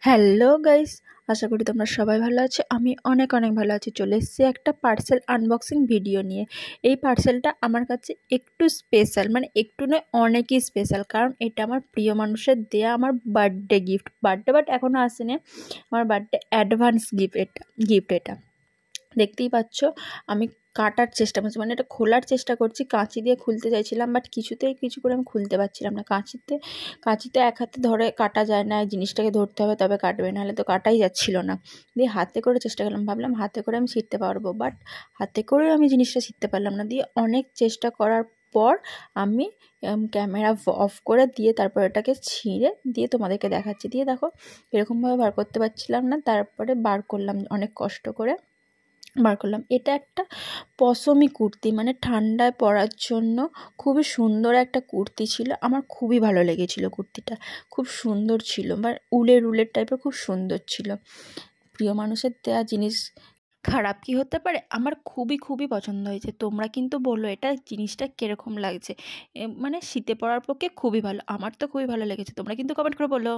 Hello guys, আশা করি তোমরা সবাই ভালো আছো। আমি অনেক অনেক ভালো আছি। চলে এসেছি একটা পার্সেল আনবক্সিং ভিডিও নিয়ে। এই পার্সেলটা আমার কাছে একটু স্পেশাল, মানে একটু নয় অনেকই স্পেশাল, কারণ এটা আমার প্রিয় মানুষের দেয়া আমার বার্থডে গিফট। বার্থডে বাট এখনও আসেনি, আমার বার্থডে অ্যাডভান্স গিফট এটা দেখতেই পাচ্ছ। আমি কাটার চেষ্টা করছি, মানে এটা খোলার চেষ্টা করছি, কাঁচি দিয়ে খুলতে চাইছিলাম, বাট কিছুতেই কিছু করে আমি খুলতে পারছিলাম না। কাঁচিতে এক হাতে ধরে কাটা যায় না, জিনিসটাকে ধরতে হবে তবে কাটবে, নাহলে তো কাটাই যাচ্ছিল না। দিয়ে হাতে করে চেষ্টা করলাম, ভাবলাম হাতে করে আমি ছিঁড়তে পারবো, বাট হাতে করেও আমি জিনিসটা ছিঁড়তে পারলাম না। দিয়ে অনেক চেষ্টা করার পর আমি ক্যামেরা অফ করে দিয়ে তারপর এটাকে ছিঁড়ে দিয়ে তোমাদেরকে দেখাচ্ছি। দিয়ে দেখো এরকমভাবে বার করতে পারছিলাম না, তারপরে বার করলাম, অনেক কষ্ট করে বার করলাম। এটা একটা পশমি কুর্তি, মানে ঠান্ডায় পরার জন্য খুবই সুন্দর একটা কুর্তি ছিল। আমার খুবই ভালো লেগেছিল কুর্তিটা, খুব সুন্দর ছিল, বা উলের টাইপের, খুব সুন্দর ছিল। প্রিয় মানুষের দেওয়া জিনিস খারাপ কি হতে পারে? আমার খুবই খুবই পছন্দ হয়েছে। তোমরা কিন্তু বলো এটা জিনিসটা কীরকম লাগছে। মানে শীতে পরার পক্ষে খুবই ভালো, আমার তো খুবই ভালো লেগেছে। তোমরা কিন্তু কমেন্ট করে বলো।